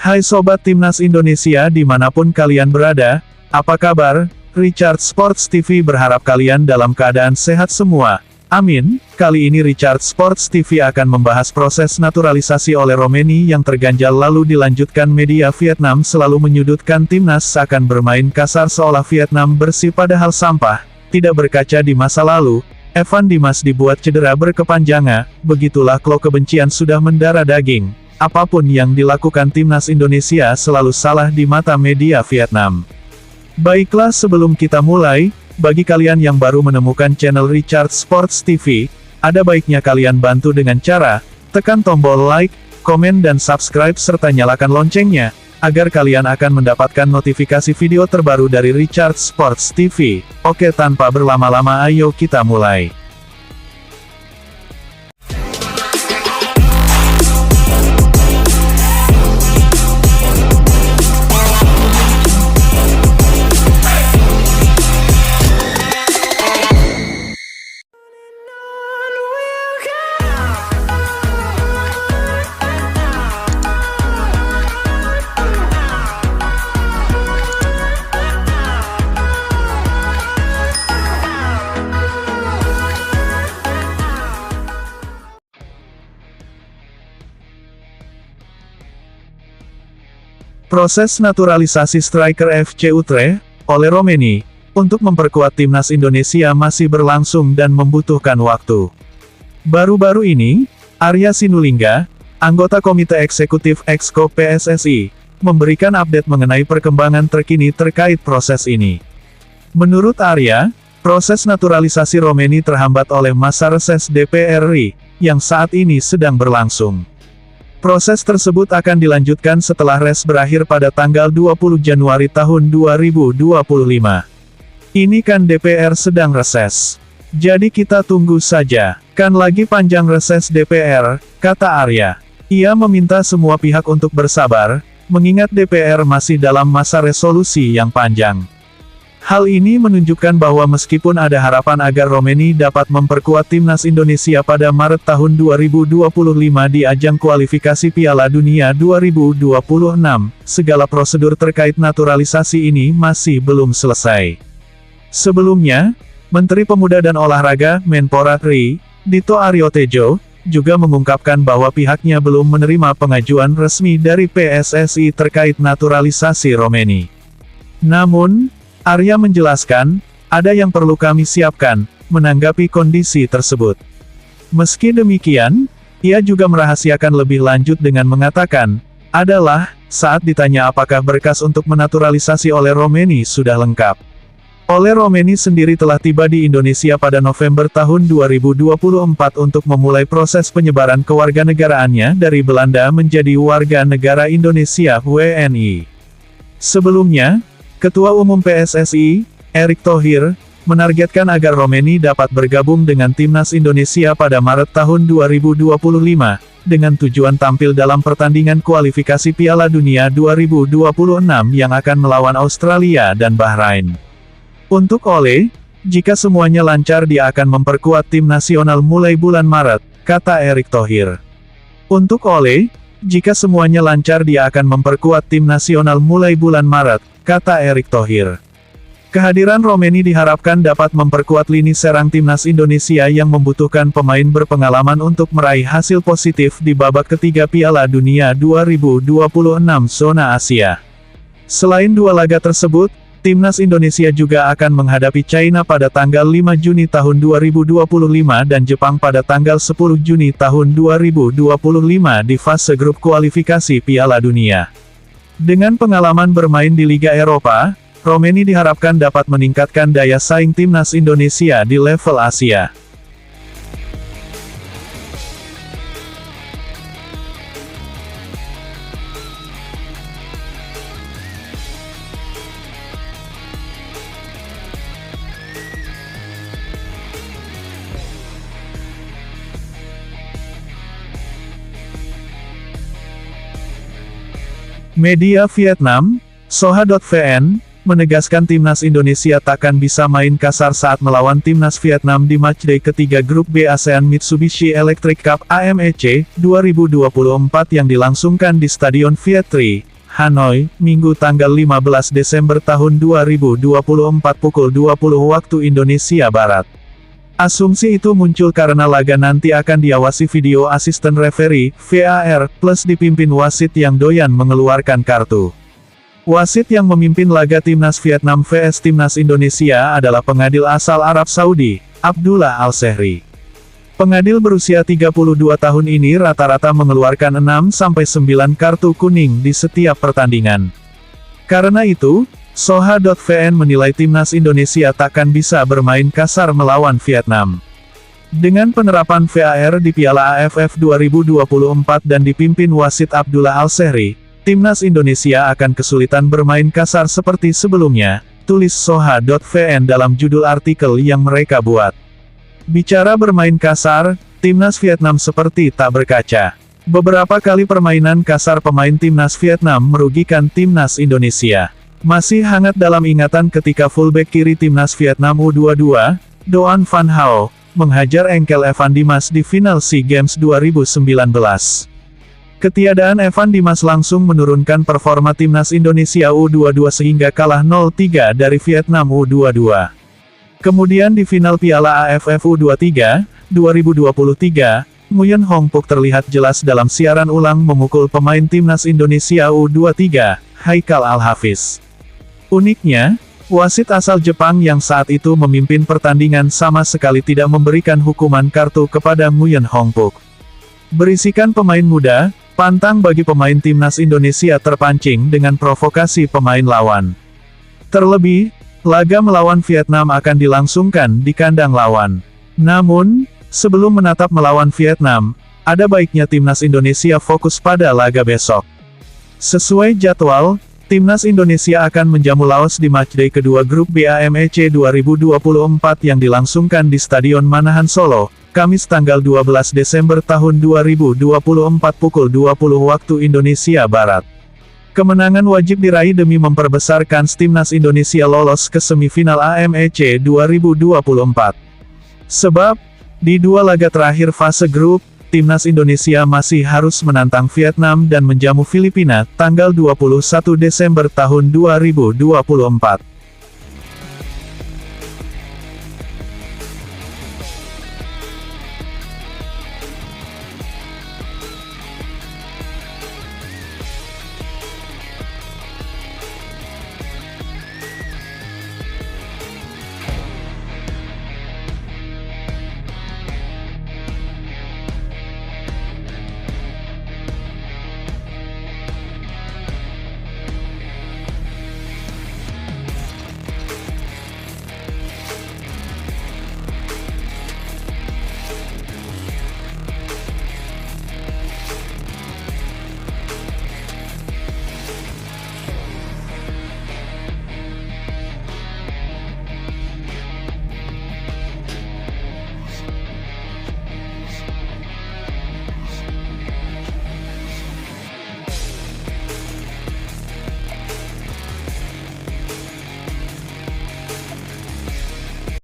Hai Sobat Timnas Indonesia dimanapun kalian berada, apa kabar? Richard Sports TV berharap kalian dalam keadaan sehat semua. Amin. Kali ini Richard Sports TV akan membahas proses naturalisasi oleh Romaini yang terganjal lalu dilanjutkan media Vietnam selalu menyudutkan timnas seakan bermain kasar seolah Vietnam bersih padahal sampah, tidak berkaca di masa lalu. Evan Dimas dibuat cedera berkepanjangan, begitulah klo kebencian sudah mendarah daging. Apapun yang dilakukan timnas Indonesia selalu salah di mata media Vietnam. Baiklah sebelum kita mulai, bagi kalian yang baru menemukan channel Richard Sports TV, ada baiknya kalian bantu dengan cara, tekan tombol like, komen dan subscribe serta nyalakan loncengnya, agar kalian akan mendapatkan notifikasi video terbaru dari Richard Sports TV. Oke tanpa berlama-lama ayo kita mulai. Proses naturalisasi striker FC Utrecht oleh Romaini untuk memperkuat timnas Indonesia masih berlangsung dan membutuhkan waktu. Baru-baru ini, Arya Sinulinga, anggota Komite Eksekutif Exco PSSI, memberikan update mengenai perkembangan terkini terkait proses ini. Menurut Arya, proses naturalisasi Romaini terhambat oleh masa reses DPR RI, yang saat ini sedang berlangsung. Proses tersebut akan dilanjutkan setelah res berakhir pada tanggal 20 Januari tahun 2025. Ini kan DPR sedang reses. Jadi kita tunggu saja. Kan lagi panjang reses DPR, kata Arya. Ia meminta semua pihak untuk bersabar, mengingat DPR masih dalam masa resolusi yang panjang. Hal ini menunjukkan bahwa meskipun ada harapan agar Romaini dapat memperkuat timnas Indonesia pada Maret tahun 2025 di ajang kualifikasi Piala Dunia 2026, segala prosedur terkait naturalisasi ini masih belum selesai. Sebelumnya, Menteri Pemuda dan Olahraga, Menpora RI, Dito Aryo Tejo, juga mengungkapkan bahwa pihaknya belum menerima pengajuan resmi dari PSSI terkait naturalisasi Romaini. Namun, Arya menjelaskan, ada yang perlu kami siapkan, menanggapi kondisi tersebut. Meski demikian, ia juga merahasiakan lebih lanjut dengan mengatakan, saat ditanya apakah berkas untuk menaturalisasi oleh Romaini sudah lengkap. Oleh Romaini sendiri telah tiba di Indonesia pada November tahun 2024 untuk memulai proses penyebaran kewarganegaraannya dari Belanda menjadi warga negara Indonesia WNI. Sebelumnya, Ketua Umum PSSI, Erick Thohir, menargetkan agar Romaini dapat bergabung dengan timnas Indonesia pada Maret tahun 2025, dengan tujuan tampil dalam pertandingan kualifikasi Piala Dunia 2026 yang akan melawan Australia dan Bahrain. Untuk Ole, jika semuanya lancar dia akan memperkuat tim nasional mulai bulan Maret, kata Erick Thohir. Untuk Ole, jika semuanya lancar dia akan memperkuat tim nasional mulai bulan Maret, kata Erick Thohir. Kehadiran Romaini diharapkan dapat memperkuat lini serang timnas Indonesia yang membutuhkan pemain berpengalaman untuk meraih hasil positif di babak ketiga Piala Dunia 2026 zona Asia. Selain dua laga tersebut, timnas Indonesia juga akan menghadapi China pada tanggal 5 Juni tahun 2025 dan Jepang pada tanggal 10 Juni tahun 2025 di fase grup kualifikasi Piala Dunia. Dengan pengalaman bermain di Liga Eropa, Romaini diharapkan dapat meningkatkan daya saing timnas Indonesia di level Asia. Media Vietnam, Soha.vn, menegaskan timnas Indonesia takkan bisa main kasar saat melawan timnas Vietnam di matchday ketiga grup B ASEAN Mitsubishi Electric Cup AMEC 2024 yang dilangsungkan di Stadion Vietri, Hanoi, Minggu tanggal 15 Desember tahun 2024 pukul 20 waktu Indonesia Barat. Asumsi itu muncul karena laga nanti akan diawasi video asisten referee, VAR, plus dipimpin wasit yang doyan mengeluarkan kartu. Wasit yang memimpin laga Timnas Vietnam vs Timnas Indonesia adalah pengadil asal Arab Saudi, Abdullah Al-Sehri. Pengadil berusia 32 tahun ini rata-rata mengeluarkan 6-9 kartu kuning di setiap pertandingan. Karena itu, Soha.vn menilai Timnas Indonesia takkan bisa bermain kasar melawan Vietnam. Dengan penerapan VAR di Piala AFF 2024 dan dipimpin wasit Abdullah Al-Sehri, Timnas Indonesia akan kesulitan bermain kasar seperti sebelumnya, tulis Soha.vn dalam judul artikel yang mereka buat. Bicara bermain kasar, Timnas Vietnam seperti tak berkaca. Beberapa kali permainan kasar pemain Timnas Vietnam merugikan Timnas Indonesia. Masih hangat dalam ingatan ketika fullback kiri Timnas Vietnam U22, Doan Van Hao, menghajar engkel Evan Dimas di final SEA Games 2019. Ketiadaan Evan Dimas langsung menurunkan performa Timnas Indonesia U22 sehingga kalah 0-3 dari Vietnam U22. Kemudian di final Piala AFF U23, 2023, Nguyen Hong Phuc terlihat jelas dalam siaran ulang memukul pemain Timnas Indonesia U23, Haikal Al-Hafiz. Uniknya, wasit asal Jepang yang saat itu memimpin pertandingan sama sekali tidak memberikan hukuman kartu kepada Nguyen Hong Phuc. Berisikan pemain muda, pantang bagi pemain Timnas Indonesia terpancing dengan provokasi pemain lawan. Terlebih, laga melawan Vietnam akan dilangsungkan di kandang lawan. Namun, sebelum menatap melawan Vietnam, ada baiknya Timnas Indonesia fokus pada laga besok. Sesuai jadwal, Timnas Indonesia akan menjamu Laos di matchday kedua grup B AMEC 2024 yang dilangsungkan di Stadion Manahan Solo, Kamis tanggal 12 Desember tahun 2024 pukul 20 waktu Indonesia Barat. Kemenangan wajib diraih demi memperbesar kans Timnas Indonesia lolos ke semifinal AMEC 2024. Sebab, di dua laga terakhir fase grup, Timnas Indonesia masih harus menantang Vietnam dan menjamu Filipina, tanggal 21 Desember tahun 2024.